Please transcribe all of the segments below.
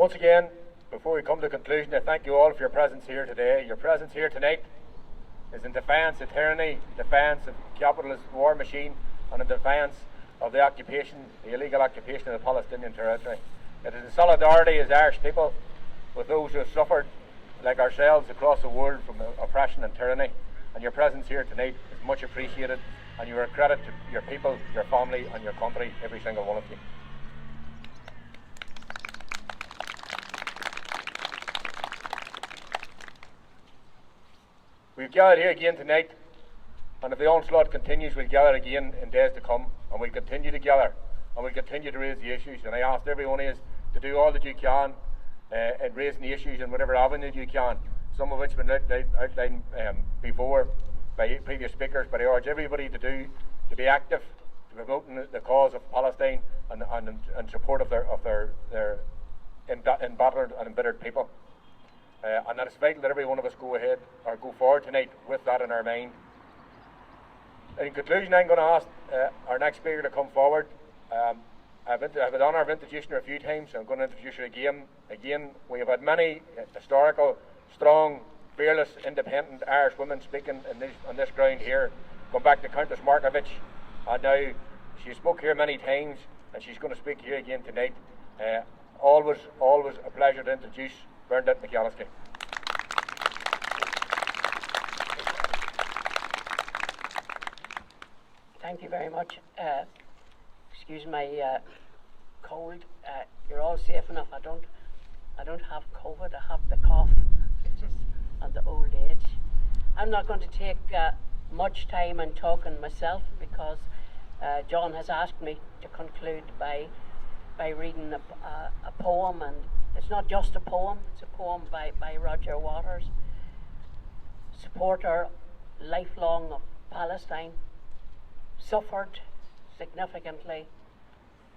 Once again, before we come to conclusion, I thank you all for your presence here today. Your presence here tonight is in defiance of tyranny, defiance of capitalist war machine, and in defiance of the occupation, the illegal occupation of the Palestinian territory. It is in solidarity as Irish people with those who have suffered, like ourselves, across the world from oppression and tyranny. And your presence here tonight is much appreciated, and you are a credit to your people, your family, and your country, every single one of you. We've gathered here again tonight, and if the onslaught continues, we'll gather again in days to come, and we'll continue to gather, and we'll continue to raise the issues. And I ask every one of you to do all that you can in raising the issues in whatever avenue you can, some of which have been outlined before by previous speakers, but I urge everybody to be active, to promote the cause of Palestine and support of their embattled and embittered people. And that it's vital that every one of us go forward tonight with that in our mind. In conclusion, I'm going to ask our next speaker to come forward. I've had the honour of introducing her a few times, so I'm going to introduce her again. Again, we have had many historical, strong, fearless, independent Irish women speaking on this ground here, going back to Countess Markovich, and now she spoke here many times, and she's going to speak here again tonight. Always a pleasure to introduce Bernadette McAliskey. Thank you very much. Excuse my cold. You're all safe enough. I don't have COVID. I have the cough, which is on the old age. I'm not going to take much time in talking myself because John has asked me to conclude by reading a poem, and it's not just a poem. It's a poem by Roger Waters, supporter lifelong of Palestine, suffered significantly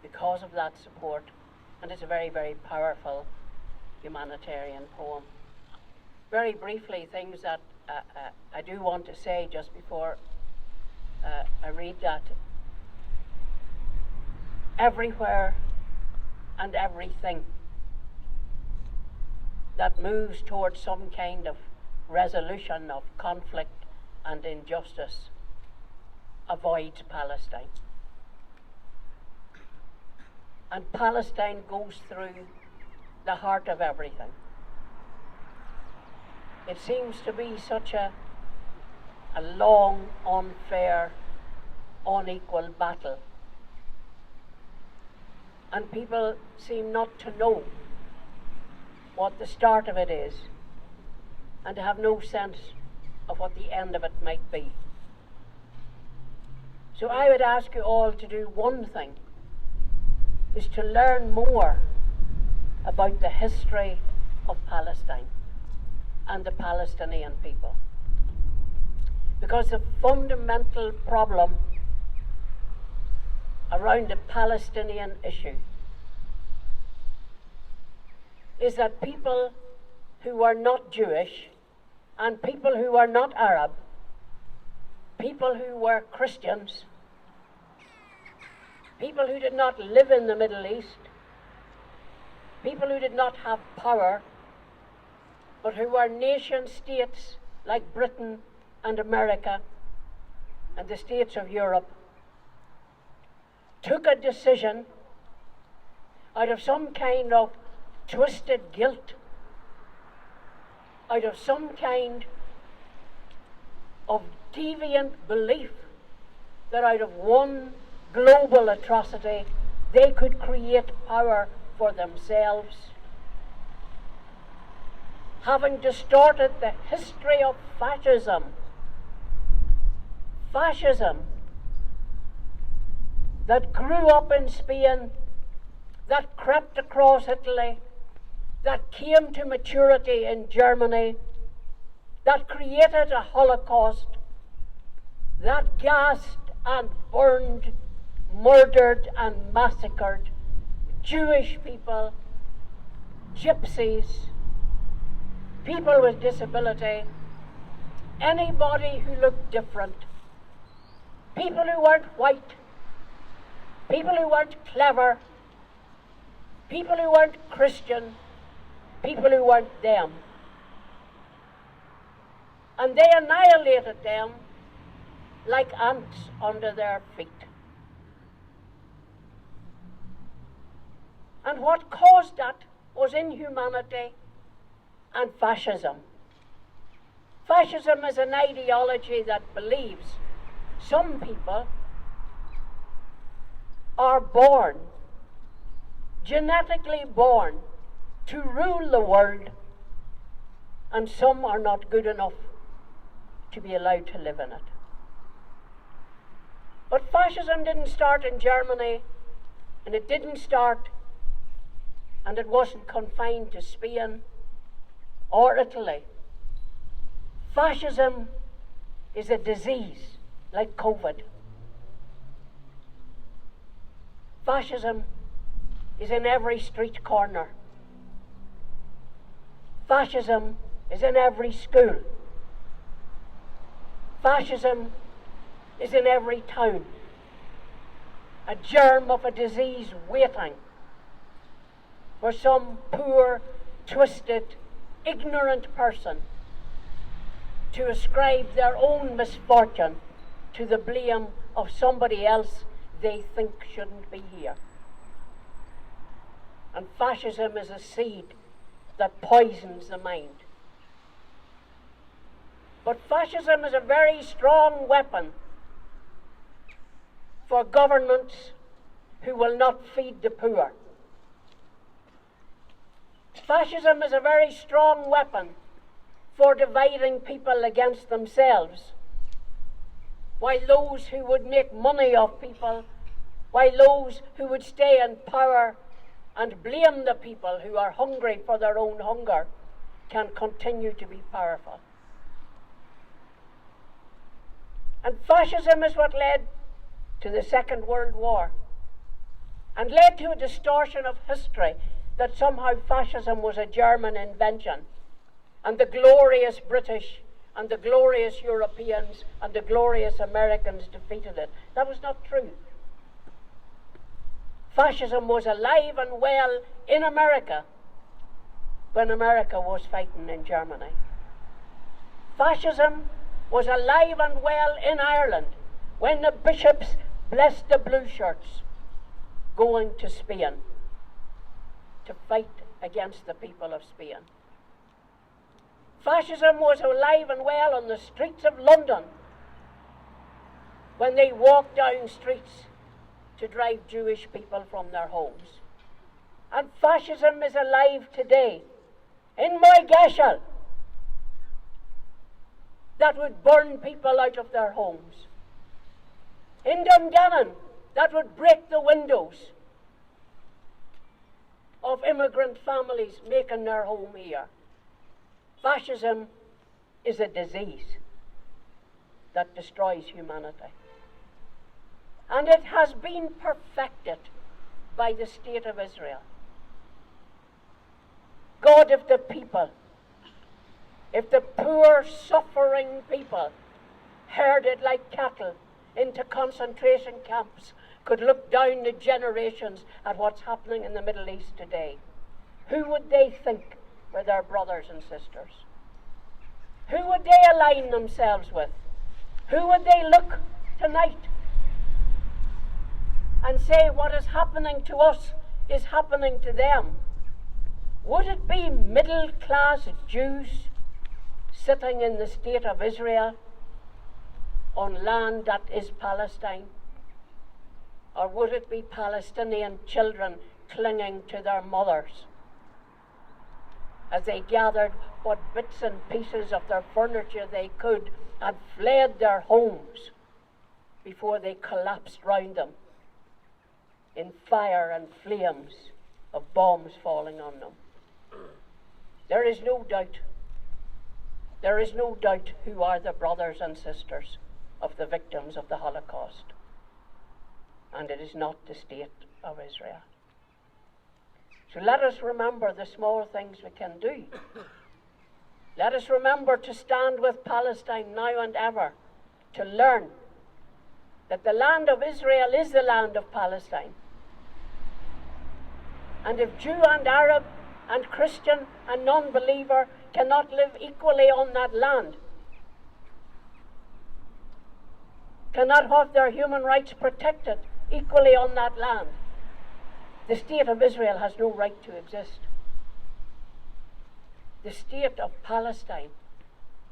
because of that support, and it's a very, very powerful humanitarian poem. Very briefly, things that I do want to say just before I read that. Everywhere and everything that moves towards some kind of resolution of conflict and injustice avoids Palestine. And Palestine goes through the heart of everything. It seems to be such a long, unfair, unequal battle. And people seem not to know what the start of it is, and to have no sense of what the end of it might be. So I would ask you all to do one thing, is to learn more about the history of Palestine and the Palestinian people. Because the fundamental problem around the Palestinian issue is that people who are not Jewish and people who are not Arab, people who were Christians, people who did not live in the Middle East, people who did not have power, but who were nation states like Britain and America and the states of Europe, took a decision out of some kind of twisted guilt, out of some kind of deviant belief that out of one global atrocity they could create power for themselves, having distorted the history of fascism that grew up in Spain, that crept across Italy, that came to maturity in Germany, that created a Holocaust, that gassed and burned, murdered and massacred Jewish people, gypsies, people with disability, anybody who looked different, people who weren't white, people who weren't clever, people who weren't Christian, people who weren't them. And they annihilated them like ants under their feet. And what caused that was inhumanity and fascism. Fascism is an ideology that believes some people are born, genetically born, to rule the world, and some are not good enough to be allowed to live in it. But fascism didn't start in Germany, and it didn't start, and it wasn't confined to Spain or Italy. Fascism is a disease like COVID. Fascism is in every street corner. Fascism is in every school. Fascism is in every town. A germ of a disease waiting for some poor, twisted, ignorant person to ascribe their own misfortune to the blame of somebody else they think shouldn't be here. And fascism is a seed that poisons the mind. But fascism is a very strong weapon for governments who will not feed the poor. Fascism is a very strong weapon for dividing people against themselves, while those who would make money off people, while those who would stay in power and blame the people who are hungry for their own hunger, can continue to be powerful. And fascism is what led to the Second World War, and led to a distortion of history that somehow fascism was a German invention, and the glorious British and the glorious Europeans and the glorious Americans defeated it. That was not true. Fascism was alive and well in America when America was fighting in Germany. Fascism was alive and well in Ireland when the bishops blessed the blue shirts going to Spain to fight against the people of Spain. Fascism was alive and well on the streets of London when they walked down streets to drive Jewish people from their homes. And fascism is alive today in Gaza that would burn people out of their homes. In Dungannon, that would break the windows of immigrant families making their home here. Fascism is a disease that destroys humanity. And it has been perfected by the state of Israel. God, if the people, if the poor, suffering people, herded like cattle into concentration camps, could look down the generations at what's happening in the Middle East today, who would they think were their brothers and sisters? Who would they align themselves with? Who would they look tonight and say what is happening to us is happening to them? Would it be middle-class Jews sitting in the state of Israel on land that is Palestine? Or would it be Palestinian children clinging to their mothers as they gathered what bits and pieces of their furniture they could and fled their homes before they collapsed round them in fire and flames of bombs falling on them? There is no doubt who are the brothers and sisters of the victims of the Holocaust. And it is not the state of Israel. So let us remember the small things we can do. Let us remember to stand with Palestine now and ever, to learn that the land of Israel is the land of Palestine. And if Jew and Arab and Christian and non-believer cannot live equally on that land, cannot have their human rights protected equally on that land, the state of Israel has no right to exist. The state of Palestine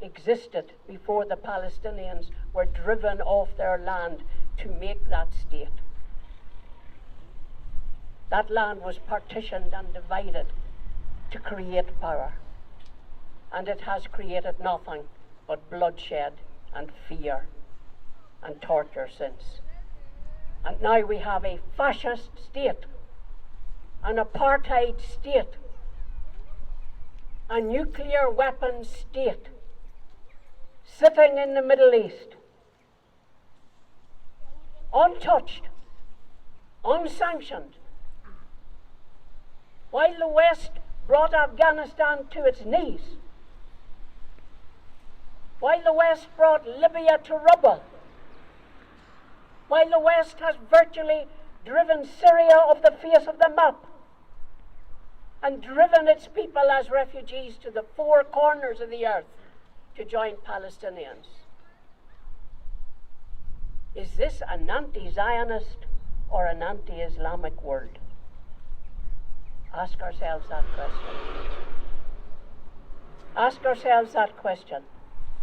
existed before the Palestinians were driven off their land to make that state. That land was partitioned and divided to create power, and it has created nothing but bloodshed and fear and torture since. And now we have a fascist state, an apartheid state, a nuclear weapons state sitting in the Middle East, untouched, unsanctioned, while the West brought Afghanistan to its knees, while the West brought Libya to rubble, while the West has virtually driven Syria off the face of the map and driven its people as refugees to the four corners of the earth to join Palestinians. Is this an anti-Zionist or an anti-Islamic world? Ask ourselves that question. Ask ourselves that question,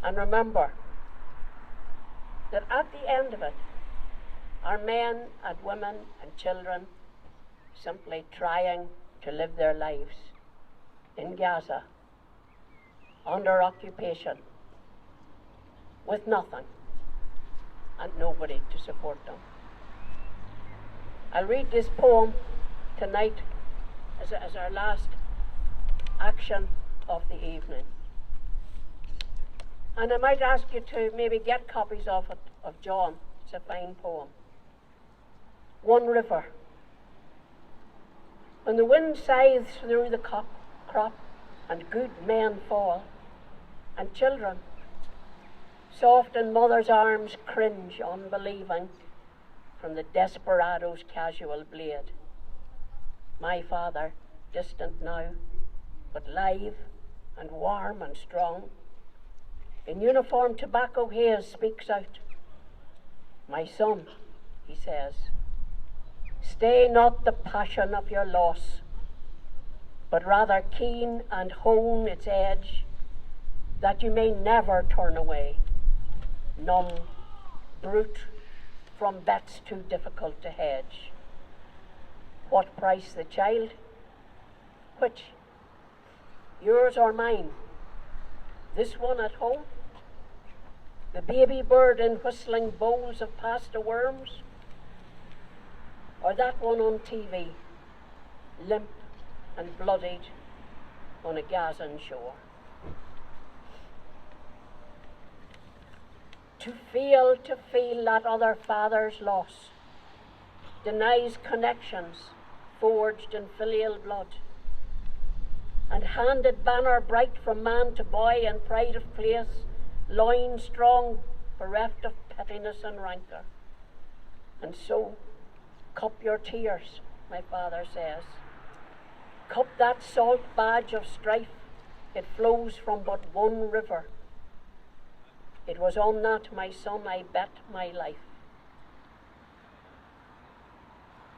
and remember that at the end of it, are men and women and children simply trying to live their lives in Gaza under occupation with nothing and nobody to support them. I'll read this poem tonight as our last action of the evening. And I might ask you to maybe get copies of it, of John. It's a fine poem. One river. When the wind scythes through the crop and good men fall, and children, soft in mother's arms, cringe unbelieving from the desperado's casual blade. My father, distant now, but live and warm and strong, in uniform tobacco haze speaks out. My son, he says, stay not the passion of your loss, but rather keen and hone its edge, that you may never turn away, numb, brute, from bets too difficult to hedge. What price the child? Which? Yours or mine? This one at home? The baby bird in whistling bowls of pasta worms? Or that one on TV, limp and bloodied on a Gazan shore? To feel that other father's loss denies connections forged in filial blood, and handed banner bright from man to boy in pride of place, loin strong, bereft of pettiness and rancour. And so, cup your tears, my father says. Cup that salt badge of strife, it flows from but one river. It was on that, my son, I bet my life.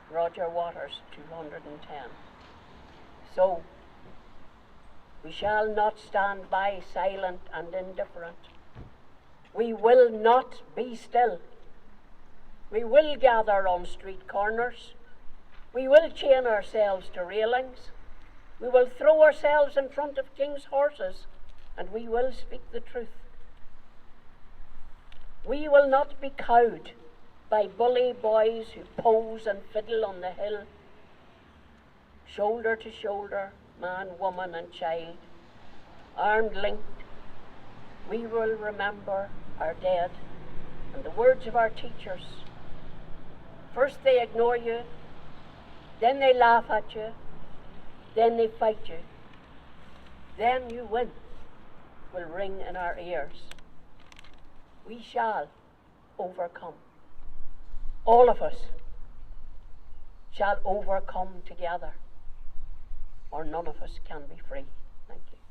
Roger Waters, 210. So, we shall not stand by silent and indifferent. We will not be still. We will gather on street corners. We will chain ourselves to railings. We will throw ourselves in front of king's horses, and we will speak the truth. We will not be cowed by bully boys who pose and fiddle on the hill. Shoulder to shoulder, man, woman and child, armed linked, we will remember our dead and the words of our teachers. First they ignore you, then they laugh at you, then they fight you. Then you win will ring in our ears. We shall overcome. All of us shall overcome together. or none of us can be free. Thank you.